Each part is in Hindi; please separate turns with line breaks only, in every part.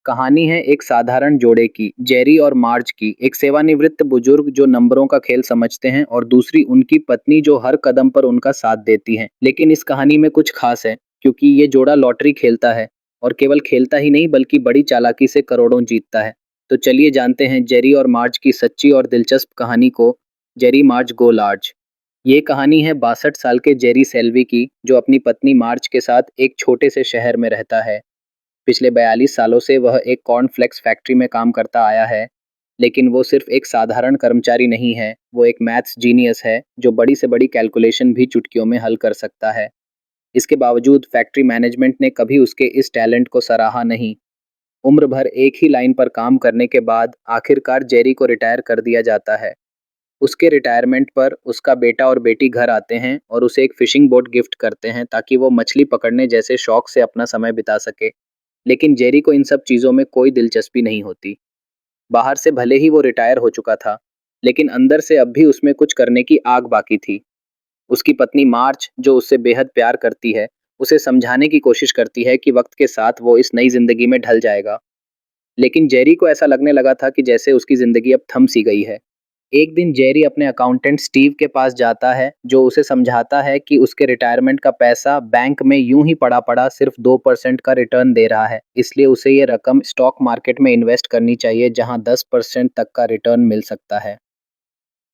कहानी है एक साधारण जोड़े की, जेरी और मार्ज की। एक सेवानिवृत्त बुजुर्ग जो नंबरों का खेल समझते हैं और दूसरी उनकी पत्नी जो हर कदम पर उनका साथ देती है। लेकिन इस कहानी में कुछ खास है, क्योंकि ये जोड़ा लॉटरी खेलता है और केवल खेलता ही नहीं बल्कि बड़ी चालाकी से करोड़ों जीतता है। तो चलिए जानते हैं जेरी और मार्ज की सच्ची और दिलचस्प कहानी को। जेरी मार्ज गो लार्ज। ये कहानी है 62 साल के जेरी सेल्वी की, जो अपनी पत्नी मार्ज के साथ एक छोटे से शहर में रहता है। पिछले 42 सालों से वह एक कॉर्नफ्लेक्स फैक्ट्री में काम करता आया है। लेकिन वो सिर्फ एक साधारण कर्मचारी नहीं है, वो एक मैथ्स जीनियस है जो बड़ी से बड़ी कैलकुलेशन भी चुटकियों में हल कर सकता है। इसके बावजूद फैक्ट्री मैनेजमेंट ने कभी उसके इस टैलेंट को सराहा नहीं। उम्र भर एक ही लाइन पर काम करने के बाद आखिरकार जेरी को रिटायर कर दिया जाता है। उसके रिटायरमेंट पर उसका बेटा और बेटी घर आते हैं और उसे एक फिशिंग बोट गिफ्ट करते हैं ताकि वो मछली पकड़ने जैसे शौक से अपना समय बिता सके। लेकिन जेरी को इन सब चीज़ों में कोई दिलचस्पी नहीं होती। बाहर से भले ही वो रिटायर हो चुका था, लेकिन अंदर से अब भी उसमें कुछ करने की आग बाकी थी। उसकी पत्नी मार्च, जो उससे बेहद प्यार करती है, उसे समझाने की कोशिश करती है कि वक्त के साथ वो इस नई जिंदगी में ढल जाएगा। लेकिन जेरी को ऐसा लगने लगा था कि जैसे उसकी जिंदगी अब थम सी गई है। एक दिन जेरी अपने अकाउंटेंट स्टीव के पास जाता है, जो उसे समझाता है कि उसके रिटायरमेंट का पैसा बैंक में यूं ही पड़ा पड़ा सिर्फ 2% का रिटर्न दे रहा है, इसलिए उसे ये रकम स्टॉक मार्केट में इन्वेस्ट करनी चाहिए जहां 10% तक का रिटर्न मिल सकता है।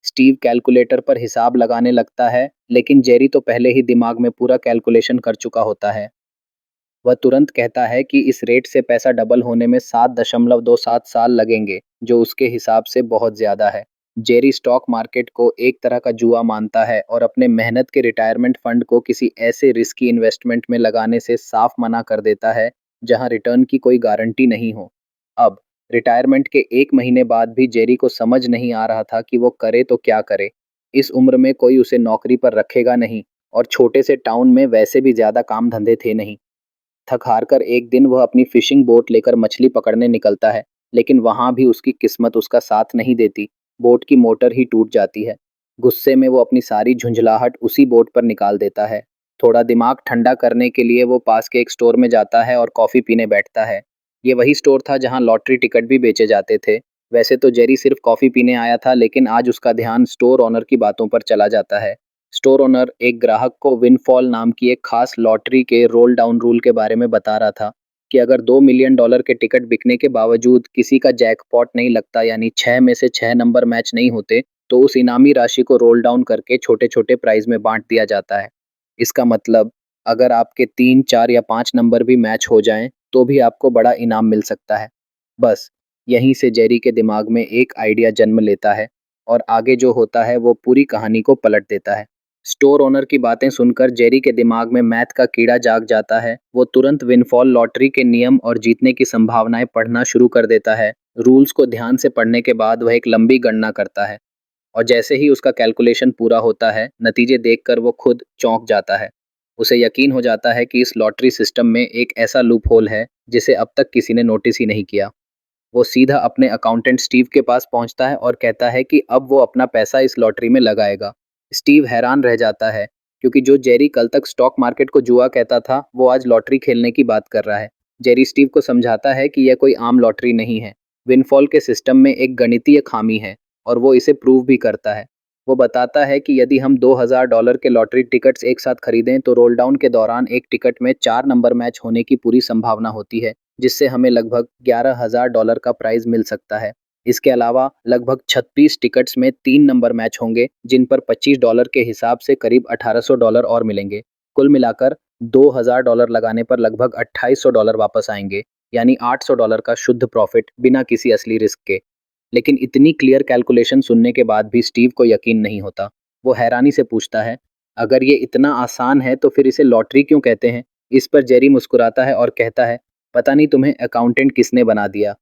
स्टीव कैलकुलेटर पर हिसाब लगाने लगता है, लेकिन जेरी तो पहले ही दिमाग में पूरा कैलकुलेशन कर चुका होता है। वह तुरंत कहता है कि इस रेट से पैसा डबल होने में 7.27 साल लगेंगे, जो उसके हिसाब से बहुत ज़्यादा है। जेरी स्टॉक मार्केट को एक तरह का जुआ मानता है और अपने मेहनत के रिटायरमेंट फंड को किसी ऐसे रिस्की इन्वेस्टमेंट में लगाने से साफ मना कर देता है जहां रिटर्न की कोई गारंटी नहीं हो। अब रिटायरमेंट के 1 महीने बाद भी जेरी को समझ नहीं आ रहा था कि वो करे तो क्या करे। इस उम्र में कोई उसे नौकरी पर रखेगा नहीं और छोटे से टाउन में वैसे भी ज़्यादा काम धंधे थे नहीं। थक हार कर एक दिन वह अपनी फिशिंग बोट लेकर मछली पकड़ने निकलता है, लेकिन वहां भी उसकी किस्मत उसका साथ नहीं देती। बोट की मोटर ही टूट जाती है। गुस्से में वो अपनी सारी झुंझलाहट उसी बोट पर निकाल देता है। थोड़ा दिमाग ठंडा करने के लिए वो पास के एक स्टोर में जाता है और कॉफी पीने बैठता है। ये वही स्टोर था जहां लॉटरी टिकट भी बेचे जाते थे। वैसे तो जेरी सिर्फ कॉफी पीने आया था, लेकिन आज उसका ध्यान स्टोर ओनर की बातों पर चला जाता है। स्टोर ओनर एक ग्राहक को विनफॉल नाम की एक खास लॉटरी के रोल डाउन रूल के बारे में बता रहा था कि अगर $2 मिलियन के टिकट बिकने के बावजूद किसी का जैकपॉट नहीं लगता, यानी 6 में से 6 नंबर मैच नहीं होते, तो उस इनामी राशि को रोल डाउन करके छोटे छोटे प्राइज में बांट दिया जाता है। इसका मतलब, अगर आपके 3, 4 या 5 नंबर भी मैच हो जाएं, तो भी आपको बड़ा इनाम मिल सकता है। बस यहीं से जेरी के दिमाग में एक आइडिया जन्म लेता है और आगे जो होता है वो पूरी कहानी को पलट देता है। स्टोर ओनर की बातें सुनकर जेरी के दिमाग में मैथ का कीड़ा जाग जाता है। वो तुरंत विनफॉल लॉटरी के नियम और जीतने की संभावनाएं पढ़ना शुरू कर देता है। रूल्स को ध्यान से पढ़ने के बाद वह एक लंबी गणना करता है और जैसे ही उसका कैलकुलेशन पूरा होता है, नतीजे देखकर वो खुद चौंक जाता है। उसे यकीन हो जाता है कि इस लॉटरी सिस्टम में एक ऐसा लूप होल है जिसे अब तक किसी ने नोटिस ही नहीं किया। वो सीधा अपने अकाउंटेंट स्टीव के पास पहुंचता है और कहता है कि अब वो अपना पैसा इस लॉटरी में लगाएगा। स्टीव हैरान रह जाता है, क्योंकि जो जेरी कल तक स्टॉक मार्केट को जुआ कहता था, वो आज लॉटरी खेलने की बात कर रहा है। जेरी स्टीव को समझाता है कि यह कोई आम लॉटरी नहीं है। विनफॉल के सिस्टम में एक गणितीय खामी है और वो इसे प्रूव भी करता है। वो बताता है कि यदि हम $2000 के लॉटरी टिकट्स एक साथ खरीदें तो रोल डाउन के दौरान एक टिकट में 4 नंबर मैच होने की पूरी संभावना होती है, जिससे हमें लगभग $11,000 का प्राइज मिल सकता है। इसके अलावा लगभग 36 टिकट्स में 3 नंबर मैच होंगे, जिन पर $25 के हिसाब से करीब $1800 और मिलेंगे। कुल मिलाकर $2000 लगाने पर लगभग $2800 वापस आएंगे, यानी $800 का शुद्ध प्रॉफिट बिना किसी असली रिस्क के। लेकिन इतनी क्लियर कैलकुलेशन सुनने के बाद भी स्टीव को यकीन नहीं होता। वो हैरानी से पूछता है, अगर ये इतना आसान है तो फिर इसे लॉटरी क्यों कहते हैं? इस पर जेरी मुस्कुराता है और कहता है, पता नहीं तुम्हें अकाउंटेंट किसने बना दिया।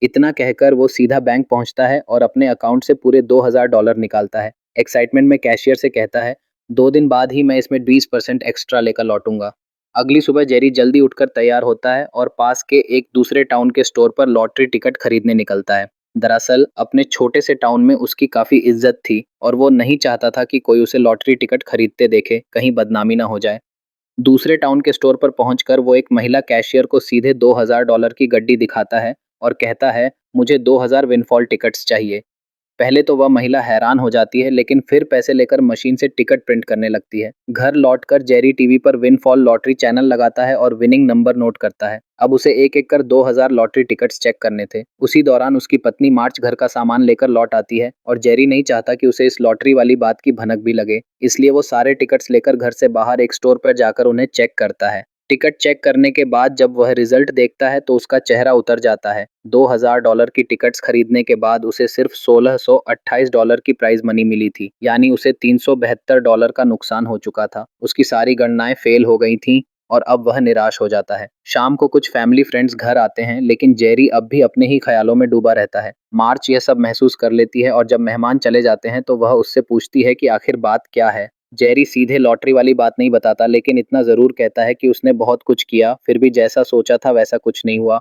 इतना कहकर वो सीधा बैंक पहुंचता है और अपने अकाउंट से पूरे $2000 निकालता है। एक्साइटमेंट में कैशियर से कहता है, 2 दिन बाद ही मैं इसमें 20% एक्स्ट्रा लेकर लौटूंगा। अगली सुबह जेरी जल्दी उठकर तैयार होता है और पास के एक दूसरे टाउन के स्टोर पर लॉटरी टिकट खरीदने निकलता है। दरअसल अपने छोटे से टाउन में उसकी काफी इज्जत थी और वो नहीं चाहता था कि कोई उसे लॉटरी टिकट खरीदते देखे, कहीं बदनामी ना हो जाए। दूसरे टाउन के स्टोर पर पहुंचकर वो एक महिला कैशियर को सीधे $2000 की गड्डी दिखाता है और कहता है, मुझे 2000 विनफॉल टिकट्स चाहिए। पहले तो वह महिला हैरान हो जाती है, लेकिन फिर पैसे लेकर मशीन से टिकट प्रिंट करने लगती है। घर लौटकर जेरी टीवी पर विनफॉल लॉटरी चैनल लगाता है और विनिंग नंबर नोट करता है। अब उसे एक एक कर 2000 लॉटरी टिकट्स चेक करने थे। उसी दौरान उसकी पत्नी मार्च घर का सामान लेकर लौट आती है और जेरी नहीं चाहता कि उसे इस लॉटरी वाली बात की भनक भी लगे, इसलिए वो सारे टिकट्स लेकर घर से बाहर एक स्टोर पर जाकर उन्हें चेक करता है। टिकट चेक करने के बाद जब वह रिजल्ट देखता है तो उसका चेहरा उतर जाता है। $2000 की टिकट्स खरीदने के बाद उसे सिर्फ $1628 की प्राइज मनी मिली थी, यानी उसे $372 का नुकसान हो चुका था। उसकी सारी गणनाएं फेल हो गई थीं और अब वह निराश हो जाता है। शाम को कुछ फैमिली फ्रेंड्स घर आते हैं, लेकिन जेरी अब भी अपने ही ख्यालों में डूबा रहता है। मार्च यह सब महसूस कर लेती है और जब मेहमान चले जाते हैं तो वह उससे पूछती है कि आखिर बात क्या है। जेरी सीधे लॉटरी वाली बात नहीं बताता, लेकिन इतना ज़रूर कहता है कि उसने बहुत कुछ किया, फिर भी जैसा सोचा था वैसा कुछ नहीं हुआ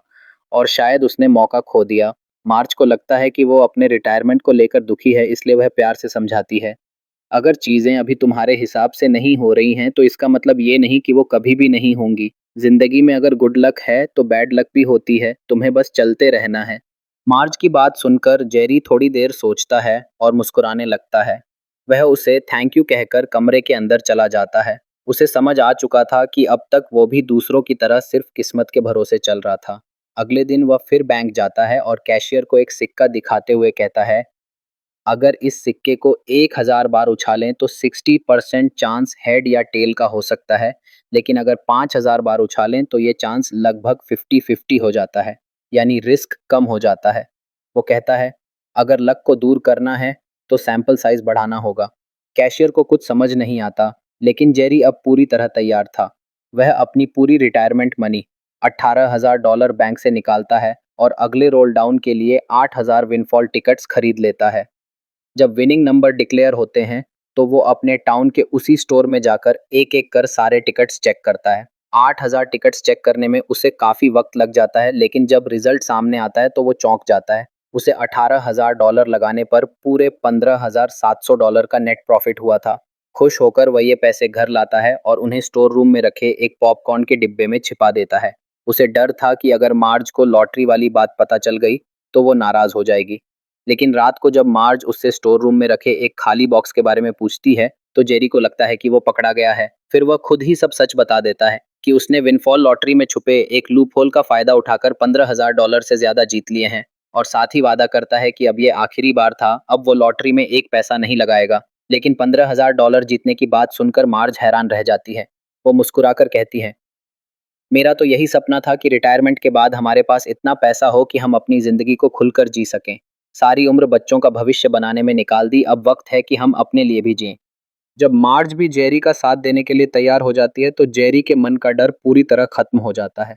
और शायद उसने मौका खो दिया। मार्च को लगता है कि वो अपने रिटायरमेंट को लेकर दुखी है, इसलिए वह प्यार से समझाती है, अगर चीज़ें अभी तुम्हारे हिसाब से नहीं हो रही हैं तो इसका मतलब ये नहीं कि वो कभी भी नहीं होंगी। ज़िंदगी में अगर गुड लक है तो बैड लक भी होती है, तुम्हें बस चलते रहना है। मार्ज की बात सुनकर जेरी थोड़ी देर सोचता है और मुस्कुराने लगता है। वह उसे थैंक यू कहकर कमरे के अंदर चला जाता है। उसे समझ आ चुका था कि अब तक वो भी दूसरों की तरह सिर्फ किस्मत के भरोसे चल रहा था। अगले दिन वह फिर बैंक जाता है और कैशियर को एक सिक्का दिखाते हुए कहता है, अगर इस सिक्के को 1000 बार उछालें तो 60% चांस हेड या टेल का हो सकता है, लेकिन अगर 5000 बार उछालें तो ये चांस लगभग 50-50 हो जाता है, यानी रिस्क कम हो जाता है। वो कहता है, अगर लक को दूर करना है तो सैंपल साइज बढ़ाना होगा। कैशियर को कुछ समझ नहीं आता, लेकिन जेरी अब पूरी तरह तैयार था। वह अपनी पूरी रिटायरमेंट मनी $18,000 बैंक से निकालता है और अगले रोल डाउन के लिए 8000 विनफॉल टिकट्स खरीद लेता है। जब विनिंग नंबर डिक्लेयर होते हैं तो वो अपने टाउन के उसी स्टोर में जाकर एक एक कर सारे टिकट्स चेक करता है। 8000 टिकट्स चेक करने में उसे काफ़ी वक्त लग जाता है, लेकिन जब रिजल्ट सामने आता है तो वो चौंक जाता है। उसे $18,000 लगाने पर पूरे $15,700 का नेट प्रॉफिट हुआ था। खुश होकर वह ये पैसे घर लाता है और उन्हें स्टोर रूम में रखे एक पॉपकॉर्न के डिब्बे में छिपा देता है। उसे डर था कि अगर मार्ज को लॉटरी वाली बात पता चल गई तो वो नाराज हो जाएगी। लेकिन रात को जब मार्ज उससे स्टोर रूम में रखे एक खाली बॉक्स के बारे में पूछती है तो जेरी को लगता है कि वो पकड़ा गया है। फिर वह खुद ही सब सच बता देता है कि उसने विनफॉल लॉटरी में छुपे एक लूपहोल का फायदा उठाकर $15,000 से ज्यादा जीत लिए हैं और साथ ही वादा करता है कि अब ये आखिरी बार था, अब वो लॉटरी में एक पैसा नहीं लगाएगा। लेकिन $15,000 जीतने की बात सुनकर मार्ज हैरान रह जाती है। वो मुस्कुराकर कहती है, मेरा तो यही सपना था कि रिटायरमेंट के बाद हमारे पास इतना पैसा हो कि हम अपनी जिंदगी को खुलकर जी सकें। सारी उम्र बच्चों का भविष्य बनाने में निकाल दी, अब वक्त है कि हम अपने लिए भी जिएं। जब मार्ज भी जेरी का साथ देने के लिए तैयार हो जाती है तो जेरी के मन का डर पूरी तरह खत्म हो जाता है।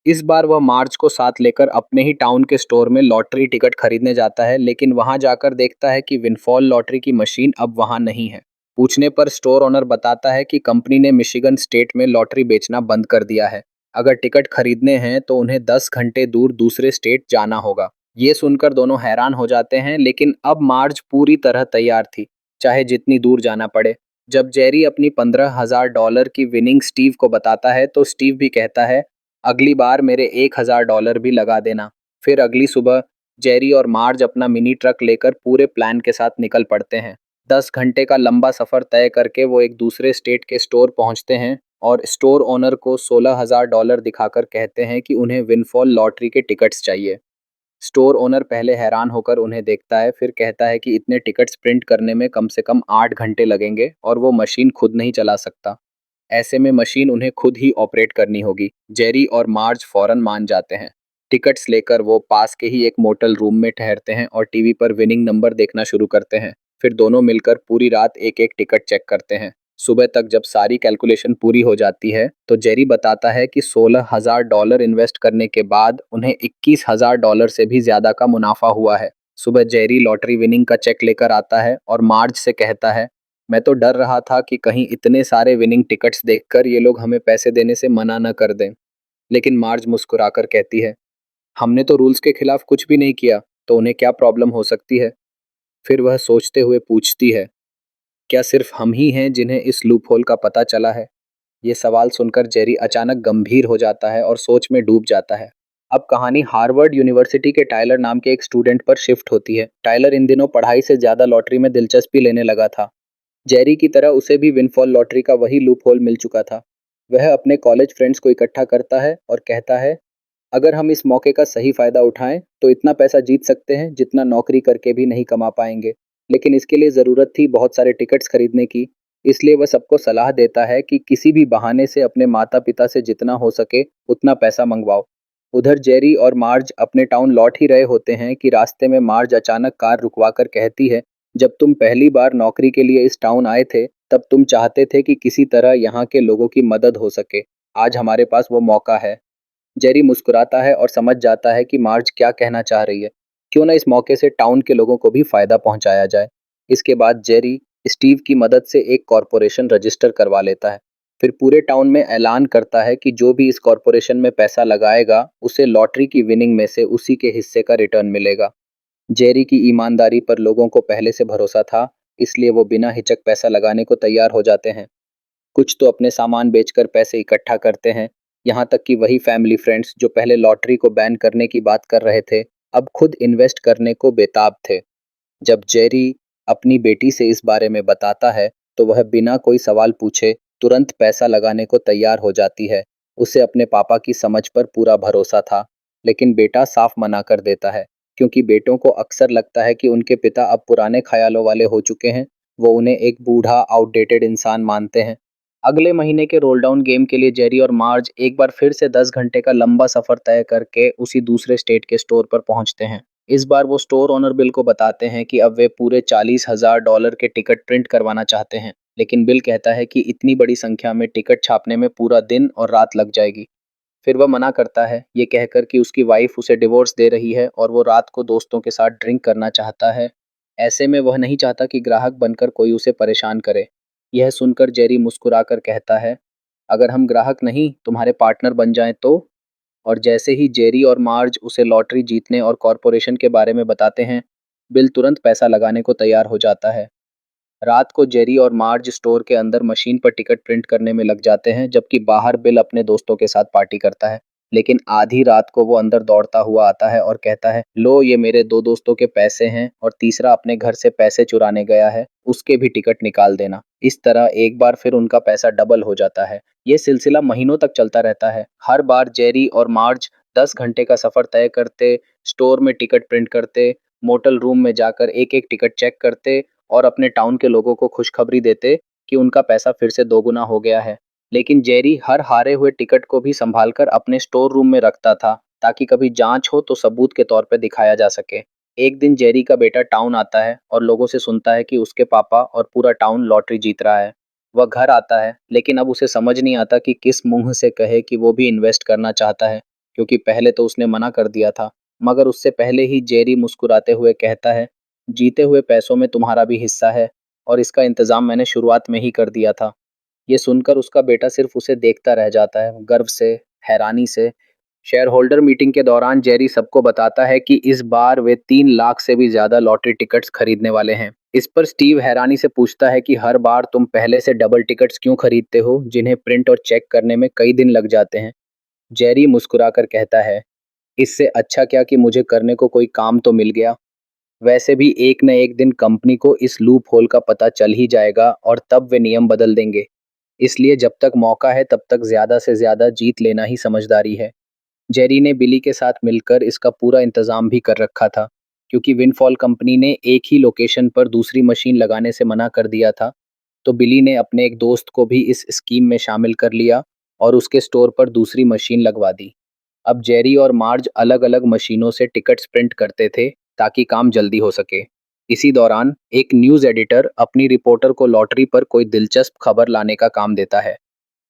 इस बार वह मार्ज को साथ लेकर अपने ही टाउन के स्टोर में लॉटरी टिकट खरीदने जाता है, लेकिन वहां जाकर देखता है कि विनफॉल लॉटरी की मशीन अब वहां नहीं है। पूछने पर स्टोर ओनर बताता है कि कंपनी ने मिशिगन स्टेट में लॉटरी बेचना बंद कर दिया है। अगर टिकट खरीदने हैं तो उन्हें 10 घंटे दूर दूसरे स्टेट जाना होगा। ये सुनकर दोनों हैरान हो जाते हैं, लेकिन अब मार्ज पूरी तरह तैयार थी, चाहे जितनी दूर जाना पड़े। जब जेरी अपनी $15,000 की विनिंग स्टीव को बताता है तो स्टीव भी कहता है, अगली बार मेरे $1000 भी लगा देना। फिर अगली सुबह जेरी और मार्ज अपना मिनी ट्रक लेकर पूरे प्लान के साथ निकल पड़ते हैं। 10 घंटे का लंबा सफर तय करके वो एक दूसरे स्टेट के स्टोर पहुंचते हैं और स्टोर ओनर को $16,000 दिखाकर कहते हैं कि उन्हें विनफॉल लॉटरी के टिकट्स चाहिए। स्टोर ओनर पहले हैरान होकर उन्हें देखता है, फिर कहता है कि इतने टिकट्स प्रिंट करने में कम से कम 8 घंटे लगेंगे और वो मशीन खुद नहीं चला सकता। ऐसे में मशीन उन्हें खुद ही ऑपरेट करनी होगी। जेरी और मार्ज फौरन मान जाते हैं। टिकट्स लेकर वो पास के ही एक मोटल रूम में ठहरते हैं और टीवी पर विनिंग नंबर देखना शुरू करते हैं। फिर दोनों मिलकर पूरी रात एक एक टिकट चेक करते हैं। सुबह तक जब सारी कैलकुलेशन पूरी हो जाती है तो जेरी बताता है कि $16,000 इन्वेस्ट करने के बाद उन्हें $21,000 से भी ज्यादा का मुनाफा हुआ है। सुबह जेरी लॉटरी विनिंग का चेक लेकर आता है और मार्ज से कहता है, मैं तो डर रहा था कि कहीं इतने सारे विनिंग टिकट्स देखकर ये लोग हमें पैसे देने से मना न कर दें। लेकिन मार्ज मुस्कुराकर कहती है, हमने तो रूल्स के खिलाफ कुछ भी नहीं किया, तो उन्हें क्या प्रॉब्लम हो सकती है। फिर वह सोचते हुए पूछती है, क्या सिर्फ हम ही हैं जिन्हें इस लूपहोल का पता चला है, ये सवाल सुनकर जेरी अचानक गंभीर हो जाता है और सोच में डूब जाता है। अब कहानी हार्वर्ड यूनिवर्सिटी के टाइलर नाम के एक स्टूडेंट पर शिफ्ट होती है। टाइलर इन दिनों पढ़ाई से ज्यादा लॉटरी में दिलचस्पी लेने लगा था। जेरी की तरह उसे भी विनफॉल लॉटरी का वही लूप होल मिल चुका था। वह अपने कॉलेज फ्रेंड्स को इकट्ठा करता है और कहता है, अगर हम इस मौके का सही फायदा उठाएं तो इतना पैसा जीत सकते हैं जितना नौकरी करके भी नहीं कमा पाएंगे। लेकिन इसके लिए ज़रूरत थी बहुत सारे टिकट्स खरीदने की। इसलिए वह सबको सलाह देता है कि किसी भी बहाने से अपने माता पिता से जितना हो सके उतना पैसा मंगवाओ। उधर जेरी और मार्ज अपने टाउन लौट ही रहे होते हैं कि रास्ते में मार्ज अचानक कार रुकवा कर कहती है, जब तुम पहली बार नौकरी के लिए इस टाउन आए थे तब तुम चाहते थे कि किसी तरह यहाँ के लोगों की मदद हो सके। आज हमारे पास वो मौका है। जेरी मुस्कुराता है और समझ जाता है कि मार्ज क्या कहना चाह रही है। क्यों ना इस मौके से टाउन के लोगों को भी फायदा पहुंचाया जाए। इसके बाद जेरी स्टीव की मदद से एक कॉरपोरेशन रजिस्टर करवा लेता है। फिर पूरे टाउन में ऐलान करता है कि जो भी इस कॉरपोरेशन में पैसा लगाएगा उसे लॉटरी की विनिंग में से उसी के हिस्से का रिटर्न मिलेगा। जेरी की ईमानदारी पर लोगों को पहले से भरोसा था, इसलिए वो बिना हिचक पैसा लगाने को तैयार हो जाते हैं। कुछ तो अपने सामान बेचकर पैसे इकट्ठा करते हैं। यहाँ तक कि वही फैमिली फ्रेंड्स जो पहले लॉटरी को बैन करने की बात कर रहे थे, अब खुद इन्वेस्ट करने को बेताब थे। जब जेरी अपनी बेटी से इस बारे में बताता है तो वह बिना कोई सवाल पूछे तुरंत पैसा लगाने को तैयार हो जाती है। उसे अपने पापा की समझ पर पूरा भरोसा था, लेकिन बेटा साफ मना कर देता है, क्योंकि बेटों को अक्सर लगता है कि उनके पिता अब पुराने ख्यालों वाले हो चुके हैं। वो उन्हें एक बूढ़ा आउटडेटेड इंसान मानते हैं। अगले महीने के रोल डाउन गेम के लिए जेरी और मार्ज एक बार फिर से 10 घंटे का लंबा सफर तय करके उसी दूसरे स्टेट के स्टोर पर पहुंचते हैं। इस बार वो स्टोर ओनर बिल को बताते हैं कि अब वे पूरे $40,000 के टिकट प्रिंट करवाना चाहते हैं, लेकिन बिल कहता है कि इतनी बड़ी संख्या में टिकट छापने में पूरा दिन और रात लग जाएगी। फिर वह मना करता है, ये कहकर कि उसकी वाइफ उसे डिवोर्स दे रही है और वो रात को दोस्तों के साथ ड्रिंक करना चाहता है। ऐसे में वह नहीं चाहता कि ग्राहक बनकर कोई उसे परेशान करे। यह सुनकर जेरी मुस्कुराकर कहता है, अगर हम ग्राहक नहीं तुम्हारे पार्टनर बन जाएं तो। और जैसे ही जेरी और मार्ज उसे लॉटरी जीतने और कॉरपोरेशन के बारे में बताते हैं, बिल तुरंत पैसा लगाने को तैयार हो जाता है। रात को जेरी और मार्ज स्टोर के अंदर मशीन पर टिकट प्रिंट करने में लग जाते हैं, जबकि बाहर बिल अपने दोस्तों के साथ पार्टी करता है। लेकिन आधी रात को वो अंदर दौड़ता हुआ आता है और कहता है, लो ये मेरे दो दोस्तों के पैसे हैं और तीसरा अपने घर से पैसे चुराने गया है, उसके भी टिकट निकाल देना। इस तरह एक बार फिर उनका पैसा डबल हो जाता है। ये सिलसिला महीनों तक चलता रहता है। हर बार जेरी और मार्ज 10 घंटे का सफर तय करते, स्टोर में टिकट प्रिंट करते, मोटल रूम में जाकर एक एक टिकट चेक करते और अपने टाउन के लोगों को खुशखबरी देते कि उनका पैसा फिर से दोगुना हो गया है। लेकिन जेरी हर हारे हुए टिकट को भी संभालकर अपने स्टोर रूम में रखता था, ताकि कभी जांच हो तो सबूत के तौर पर दिखाया जा सके। एक दिन जेरी का बेटा टाउन आता है और लोगों से सुनता है कि उसके पापा और पूरा टाउन लॉटरी जीत रहा है। वह घर आता है, लेकिन अब उसे समझ नहीं आता कि किस मुंह से कहे कि वो भी इन्वेस्ट करना चाहता है, क्योंकि पहले तो उसने मना कर दिया था। मगर उससे पहले ही जेरी मुस्कुराते हुए कहता है, जीते हुए पैसों में तुम्हारा भी हिस्सा है और इसका इंतजाम मैंने शुरुआत में ही कर दिया था। ये सुनकर उसका बेटा सिर्फ उसे देखता रह जाता है, गर्व से, हैरानी से। शेयर होल्डर मीटिंग के दौरान जेरी सबको बताता है कि इस बार वे 3 लाख से भी ज्यादा लॉटरी टिकट्स खरीदने वाले हैं। इस पर स्टीव हैरानी से पूछता है कि हर बार तुम पहले से डबल टिकट्स क्यों खरीदते हो, जिन्हें प्रिंट और चेक करने में कई दिन लग जाते हैं। जेरी मुस्कुराकर कहता है, इससे अच्छा क्या कि मुझे करने को कोई काम तो मिल गया। वैसे भी एक न एक दिन कंपनी को इस लूप होल का पता चल ही जाएगा और तब वे नियम बदल देंगे। इसलिए जब तक मौका है तब तक ज्यादा से ज्यादा जीत लेना ही समझदारी है। जेरी ने बिली के साथ मिलकर इसका पूरा इंतजाम भी कर रखा था, क्योंकि विनफॉल कंपनी ने एक ही लोकेशन पर दूसरी मशीन लगाने से मना कर दिया था। तो बिली ने अपने एक दोस्त को भी इस स्कीम में शामिल कर लिया और उसके स्टोर पर दूसरी मशीन लगवा दी। अब जेरी और मार्ज अलग अलग मशीनों से टिकट्स प्रिंट करते थे, ताकि काम जल्दी हो सके। इसी दौरान एक न्यूज़ एडिटर अपनी रिपोर्टर को लॉटरी पर कोई दिलचस्प खबर लाने का काम देता है।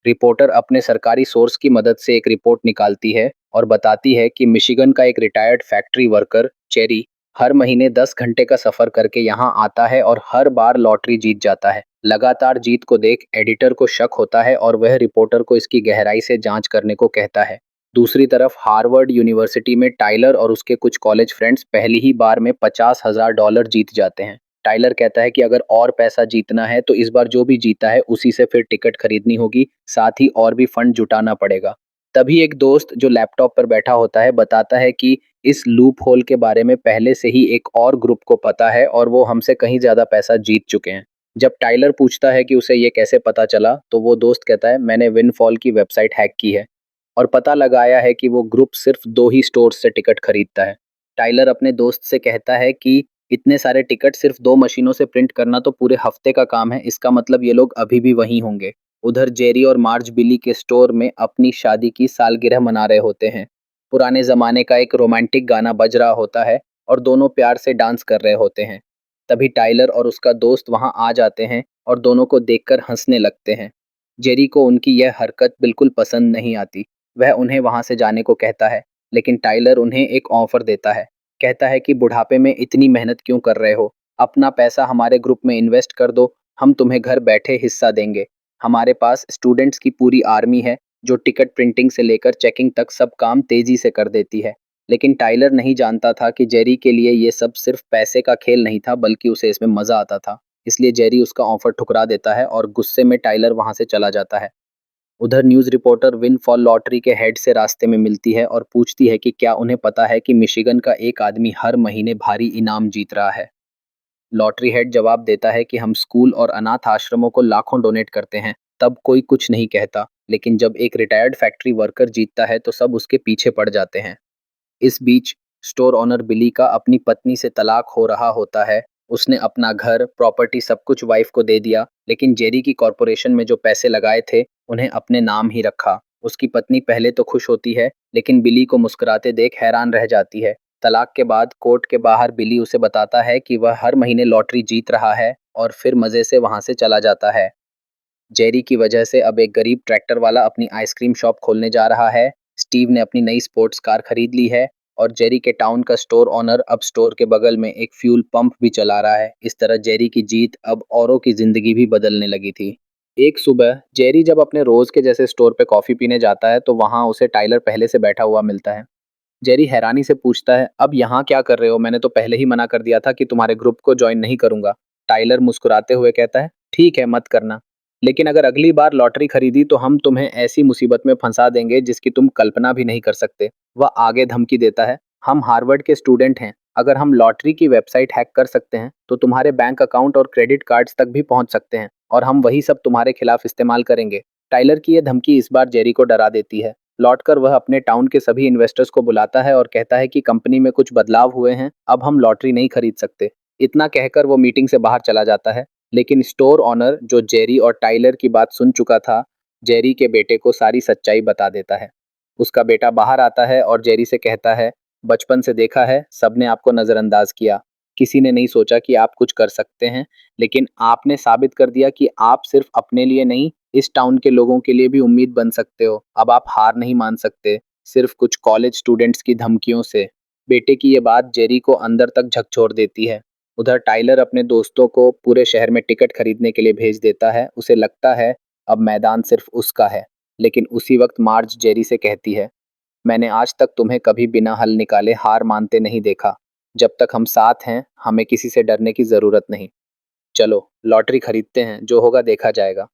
रिपोर्टर अपने सरकारी सोर्स की मदद से एक रिपोर्ट निकालती है और बताती है कि मिशिगन का एक रिटायर्ड फैक्ट्री वर्कर चेरी हर महीने 10 घंटे का सफर करके यहाँ आता है और हर बार लॉटरी जीत जाता है। लगातार जीत को देख एडिटर को शक होता है और वह रिपोर्टर को इसकी गहराई से जांच करने को कहता है। दूसरी तरफ हार्वर्ड यूनिवर्सिटी में टाइलर और उसके कुछ कॉलेज फ्रेंड्स पहली ही बार में $50,000 जीत जाते हैं। टाइलर कहता है कि अगर और पैसा जीतना है तो इस बार जो भी जीता है उसी से फिर टिकट खरीदनी होगी, साथ ही और भी फंड जुटाना पड़ेगा। तभी एक दोस्त जो लैपटॉप पर बैठा होता है बताता है कि इस लूप होल के बारे में पहले से ही एक और ग्रुप को पता है और वो हमसे कहीं ज्यादा पैसा जीत चुके हैं। जब टाइलर पूछता है कि उसे ये कैसे पता चला तो वो दोस्त कहता है, मैंने विनफॉल की वेबसाइट हैक की है और पता लगाया है कि वो ग्रुप सिर्फ 2 ही स्टोर्स से टिकट खरीदता है। टाइलर अपने दोस्त से कहता है कि इतने सारे टिकट सिर्फ 2 मशीनों से प्रिंट करना तो पूरे हफ्ते का काम है, इसका मतलब ये लोग अभी भी वहीं होंगे। उधर जेरी और मार्ज बिली के स्टोर में अपनी शादी की सालगिरह मना रहे होते हैं। पुराने जमाने का एक रोमांटिक गाना बज रहा होता है और दोनों प्यार से डांस कर रहे होते हैं। तभी टाइलर और उसका दोस्त वहां आ जाते हैं और दोनों को देखकर हंसने लगते हैं। जेरी को उनकी यह हरकत बिल्कुल पसंद नहीं आती। वह उन्हें वहां से जाने को कहता है, लेकिन टाइलर उन्हें एक ऑफर देता है। कहता है कि बुढ़ापे में इतनी मेहनत क्यों कर रहे हो, अपना पैसा हमारे ग्रुप में इन्वेस्ट कर दो, हम तुम्हें घर बैठे हिस्सा देंगे। हमारे पास स्टूडेंट्स की पूरी आर्मी है जो टिकट प्रिंटिंग से लेकर चेकिंग तक सब काम तेजी से कर देती है। लेकिन टाइलर नहीं जानता था कि जेरी के लिए ये सब सिर्फ पैसे का खेल नहीं था, बल्कि उसे इसमें मजा आता था। इसलिए जेरी उसका ऑफर ठुकरा देता है और गुस्से में टाइलर वहां से चला जाता है। उधर news reporter win fall lottery के हेड से रास्ते में मिलती है और पूछती है कि क्या उन्हें पता है कि मिशिगन का एक आदमी हर महीने भारी इनाम जीत रहा है। लॉटरी हेड जवाब देता है कि हम स्कूल और अनाथ आश्रमों को लाखों डोनेट करते हैं। तब कोई कुछ नहीं कहता, लेकिन जब एक रिटायर्ड फैक्ट्री वर्कर जीतता है तो सब उसके पीछे पड़ जाते हैं। इस बीच स्टोर ओनर बिली का अपनी पत्नी से तलाक हो रहा होता है। उसने अपना घर, प्रॉपर्टी सब कुछ वाइफ को दे दिया, लेकिन जेरी की कॉरपोरेशन में जो पैसे लगाए थे उन्हें अपने नाम ही रखा। उसकी पत्नी पहले तो खुश होती है, लेकिन बिली को मुस्कुराते देख हैरान रह जाती है। तलाक के बाद कोर्ट के बाहर बिली उसे बताता है कि वह हर महीने लॉटरी जीत रहा है और फिर मजे से वहां से चला जाता है। जेरी की वजह से अब एक गरीब ट्रैक्टर वाला अपनी आइसक्रीम शॉप खोलने जा रहा है। स्टीव ने अपनी नई स्पोर्ट्स कार खरीद ली है और जेरी के टाउन का स्टोर ओनर अब स्टोर के बगल में एक फ्यूल पंप भी चला रहा है। इस तरह जेरी की जीत अब औरों की जिंदगी भी बदलने लगी थी। एक सुबह जेरी जब अपने रोज के जैसे स्टोर पे कॉफी पीने जाता है तो वहां उसे टाइलर पहले से बैठा हुआ मिलता है। जेरी हैरानी से पूछता है, अब यहाँ क्या कर रहे हो, मैंने तो पहले ही मना कर दिया था कि तुम्हारे ग्रुप को ज्वाइन नहीं करूंगा। टाइलर मुस्कुराते हुए कहता है, ठीक है मत करना, लेकिन अगर अगली बार लॉटरी खरीदी तो हम तुम्हें ऐसी मुसीबत में फंसा देंगे जिसकी तुम कल्पना भी नहीं कर सकते। वह आगे धमकी देता है, हम हार्वर्ड के स्टूडेंट हैं, अगर हम लॉटरी की वेबसाइट हैक कर सकते हैं तो तुम्हारे बैंक अकाउंट और क्रेडिट कार्ड्स तक भी पहुंच सकते हैं और हम वही सब तुम्हारे खिलाफ इस्तेमाल करेंगे। टाइलर की यह धमकी इस बार जेरी को डरा देती है। लौटकर वह अपने टाउन के सभी इन्वेस्टर्स को बुलाता है और कहता है कि कंपनी में कुछ बदलाव हुए हैं, अब हम लॉटरी नहीं खरीद सकते। इतना कहकर वो मीटिंग से बाहर चला जाता है। लेकिन स्टोर ओनर जो जेरी और टाइलर की बात सुन चुका था, जेरी के बेटे को सारी सच्चाई बता देता है। उसका बेटा बाहर आता है और जेरी से कहता है, बचपन से देखा है सबने आपको नजरअंदाज किया, किसी ने नहीं सोचा कि आप कुछ कर सकते हैं, लेकिन आपने साबित कर दिया कि आप सिर्फ अपने लिए नहीं, इस टाउन के लोगों के लिए भी उम्मीद बन सकते हो। अब आप हार नहीं मान सकते, सिर्फ कुछ कॉलेज स्टूडेंट्स की धमकियों से। बेटे की ये बात जेरी को अंदर तक झकझोर देती है। उधर टाइलर अपने दोस्तों को पूरे शहर में टिकट खरीदने के लिए भेज देता है। उसे लगता है अब मैदान सिर्फ उसका है। लेकिन उसी वक्त मार्ज जेरी से कहती है, मैंने आज तक तुम्हें कभी बिना हल निकाले हार मानते नहीं देखा। जब तक हम साथ हैं हमें किसी से डरने की जरूरत नहीं। चलो लॉटरी खरीदते हैं, जो होगा देखा जाएगा।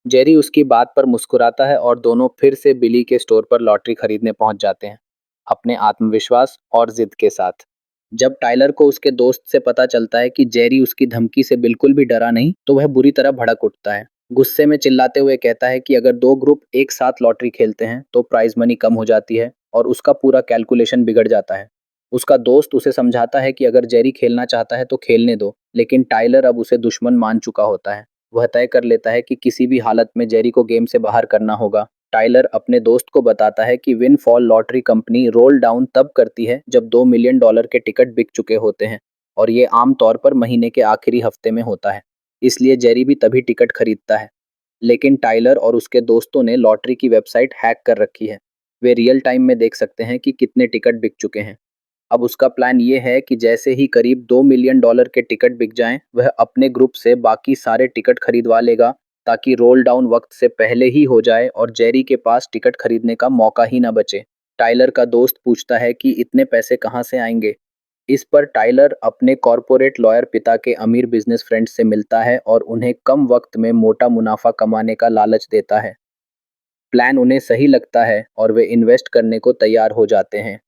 जेरी उसकी बात पर मुस्कुराता है और दोनों फिर से बिली के स्टोर पर लॉटरी खरीदने पहुंच जाते हैं, अपने आत्मविश्वास और जिद के साथ। जब टाइलर को उसके दोस्त से पता चलता है कि जेरी उसकी धमकी से बिल्कुल भी डरा नहीं, तो वह बुरी तरह भड़क उठता है। गुस्से में चिल्लाते हुए कहता है कि अगर 2 ग्रुप एक साथ लॉटरी खेलते हैं तो प्राइज मनी कम हो जाती है और उसका पूरा कैलकुलेशन बिगड़ जाता है। उसका दोस्त उसे समझाता है कि अगर जेरी खेलना चाहता है तो खेलने दो, लेकिन टाइलर अब उसे दुश्मन मान चुका होता है। वह तय कर लेता है कि किसी भी हालत में जेरी को गेम से बाहर करना होगा। टाइलर अपने दोस्त को बताता है कि win fall lottery company roll down तब करती है जब $2 मिलियन के टिकट बिक चुके होते हैं और ये आम तौर पर महीने के आखिरी हफ्ते में होता है। इसलिए जेरी भी तभी टिकट खरीदता है। लेकिन टाइलर और उसके दोस्तों ने लॉटरी की वेबसाइट हैक कर रखी है। वे रियल टाइम में देख सकते हैं कि कितने टिकट बिक चुके हैं। अब उसका प्लान ये है कि जैसे ही करीब $2 मिलियन के टिकट बिक जाएं, वह अपने ग्रुप से बाकी सारे टिकट खरीदवा लेगा ताकि रोल डाउन वक्त से पहले ही हो जाए और जेरी के पास टिकट खरीदने का मौका ही ना बचे। टाइलर का दोस्त पूछता है कि इतने पैसे कहाँ से आएंगे। इस पर टाइलर अपने कॉरपोरेट लॉयर पिता के अमीर बिजनेस फ्रेंड से मिलता है और उन्हें कम वक्त में मोटा मुनाफा कमाने का लालच देता है। प्लान उन्हें सही लगता है और वे इन्वेस्ट करने को तैयार हो जाते हैं।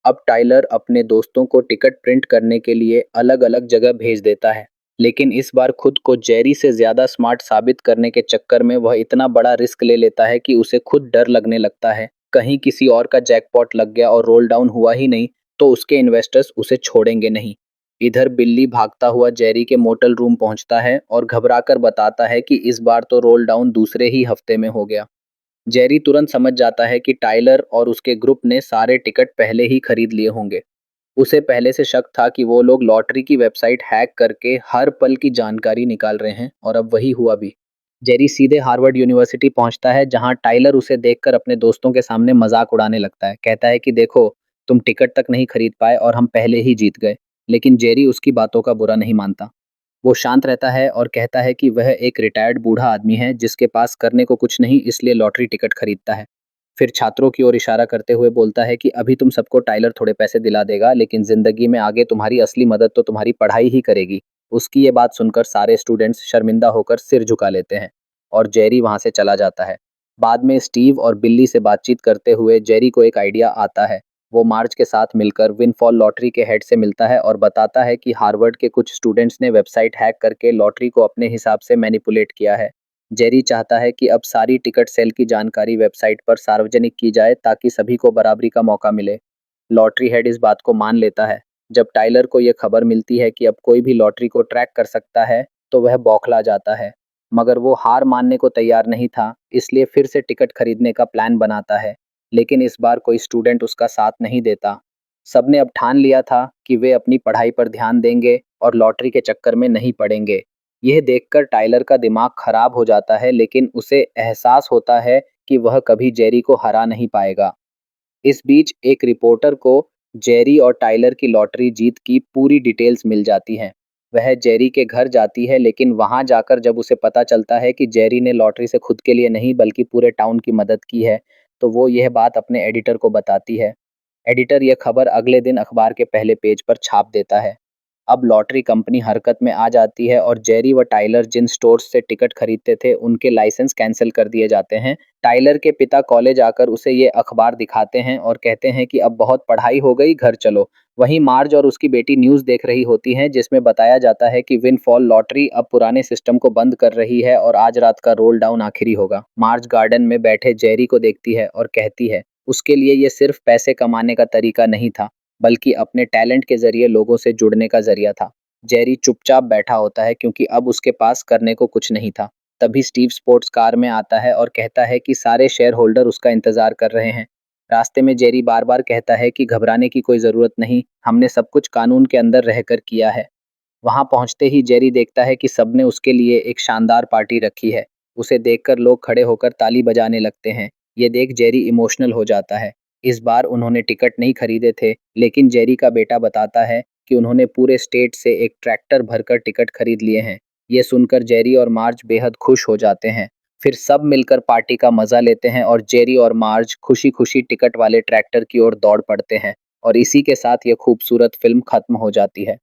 अब टाइलर अपने दोस्तों को टिकट प्रिंट करने के लिए अलग अलग जगह भेज देता है, लेकिन इस बार खुद को जेरी से ज़्यादा स्मार्ट साबित करने के चक्कर में वह इतना बड़ा रिस्क ले लेता है कि उसे खुद डर लगने लगता है कहीं किसी और का जैकपॉट लग गया और रोल डाउन हुआ ही नहीं तो उसके इन्वेस्टर्स उसे छोड़ेंगे नहीं। इधर बिल्ली भागता हुआ जेरी के मोटल रूम पहुंचता है और घबराकर बताता है कि इस बार तो रोल डाउन दूसरे ही हफ्ते में हो गया। जेरी तुरंत समझ जाता है कि टाइलर और उसके ग्रुप ने सारे टिकट पहले ही खरीद लिए होंगे। उसे पहले से शक था कि वो लोग लॉटरी की वेबसाइट हैक करके हर पल की जानकारी निकाल रहे हैं और अब वही हुआ भी। जेरी सीधे हार्वर्ड यूनिवर्सिटी पहुंचता है जहां टाइलर उसे देखकर अपने दोस्तों के सामने मजाक उड़ाने लगता है। कहता है कि देखो, तुम टिकट तक नहीं खरीद पाए और हम पहले ही जीत गए। लेकिन जेरी उसकी बातों का बुरा नहीं मानता। वो शांत रहता है और कहता है कि वह एक रिटायर्ड बूढ़ा आदमी है जिसके पास करने को कुछ नहीं, इसलिए लॉटरी टिकट खरीदता है। फिर छात्रों की ओर इशारा करते हुए बोलता है कि अभी तुम सबको टाइलर थोड़े पैसे दिला देगा, लेकिन जिंदगी में आगे तुम्हारी असली मदद तो तुम्हारी पढ़ाई ही करेगी। उसकी ये बात सुनकर सारे स्टूडेंट्स शर्मिंदा होकर सिर झुका लेते हैं और जेरी वहां से चला जाता है। बाद में स्टीव और बिल्ली से बातचीत करते हुए जेरी को एक आइडिया आता है। वो मार्च के साथ मिलकर विनफॉल लॉटरी के हेड से मिलता है और बताता है कि हार्वर्ड के कुछ स्टूडेंट्स ने वेबसाइट हैक करके लॉटरी को अपने हिसाब से मैनिपुलेट किया है। जेरी चाहता है कि अब सारी टिकट सेल की जानकारी वेबसाइट पर सार्वजनिक की जाए ताकि सभी को बराबरी का मौका मिले। लॉटरी हेड इस बात को मान लेता है। जब टाइलर को यह खबर मिलती है कि अब कोई भी लॉटरी को ट्रैक कर सकता है तो वह बौखला जाता है, मगर वो हार मानने को तैयार नहीं था, इसलिए फिर से टिकट खरीदने का प्लान बनाता है। लेकिन इस बार कोई स्टूडेंट उसका साथ नहीं देता। सबने अब ठान लिया था कि वे अपनी पढ़ाई पर ध्यान देंगे और लॉटरी के चक्कर में नहीं पड़ेंगे। यह देखकर टाइलर का दिमाग खराब हो जाता है, लेकिन उसे एहसास होता है कि वह कभी जेरी को हरा नहीं पाएगा। इस बीच एक रिपोर्टर को जेरी और टाइलर की लॉटरी जीत की पूरी डिटेल्स मिल जाती हैं। वह जेरी के घर जाती है, लेकिन वहां जाकर जब उसे पता चलता है कि जेरी ने लॉटरी से खुद के लिए नहीं बल्कि पूरे टाउन की मदद की है, तो वो यह बात अपने एडिटर को बताती है। एडिटर यह खबर अगले दिन अखबार के पहले पेज पर छाप देता है। अब लॉटरी कंपनी हरकत में आ जाती है और जेरी व टाइलर जिन स्टोर्स से टिकट खरीदते थे उनके लाइसेंस कैंसिल कर दिए जाते हैं। टाइलर के पिता कॉलेज आकर उसे ये अखबार दिखाते हैं और कहते हैं कि अब बहुत पढ़ाई हो गई, घर चलो। वहीं मार्ज और उसकी बेटी न्यूज़ देख रही होती हैं जिसमें बताया जाता है कि विनफॉल लॉटरी अब पुराने सिस्टम को बंद कर रही है और आज रात का रोल डाउन आखिरी होगा। मार्ज गार्डन में बैठे जेरी को देखती है और कहती है उसके लिए ये सिर्फ पैसे कमाने का तरीका नहीं था, बल्कि अपने टैलेंट के जरिए लोगों से जुड़ने का जरिया था। जेरी चुपचाप बैठा होता है क्योंकि अब उसके पास करने को कुछ नहीं था। तभी स्टीव स्पोर्ट्स कार में आता है और कहता है कि सारे शेयर होल्डर उसका इंतजार कर रहे हैं। रास्ते में जेरी बार बार कहता है कि घबराने की कोई ज़रूरत नहीं, हमने सब कुछ कानून के अंदर रहकर किया है। वहां पहुंचते ही जेरी देखता है कि सबने उसके लिए एक शानदार पार्टी रखी है। उसे देखकर लोग खड़े होकर ताली बजाने लगते हैं। ये देख जेरी इमोशनल हो जाता है। इस बार उन्होंने टिकट नहीं खरीदे थे, लेकिन जेरी का बेटा बताता है कि उन्होंने पूरे स्टेट से एक ट्रैक्टर भरकर टिकट खरीद लिए हैं। ये सुनकर जेरी और मार्ज बेहद खुश हो जाते हैं। फिर सब मिलकर पार्टी का मजा लेते हैं और जेरी और मार्ज खुशी खुशी टिकट वाले ट्रैक्टर की ओर दौड़ पड़ते हैं। और इसी के साथ ये खूबसूरत फिल्म खत्म हो जाती है।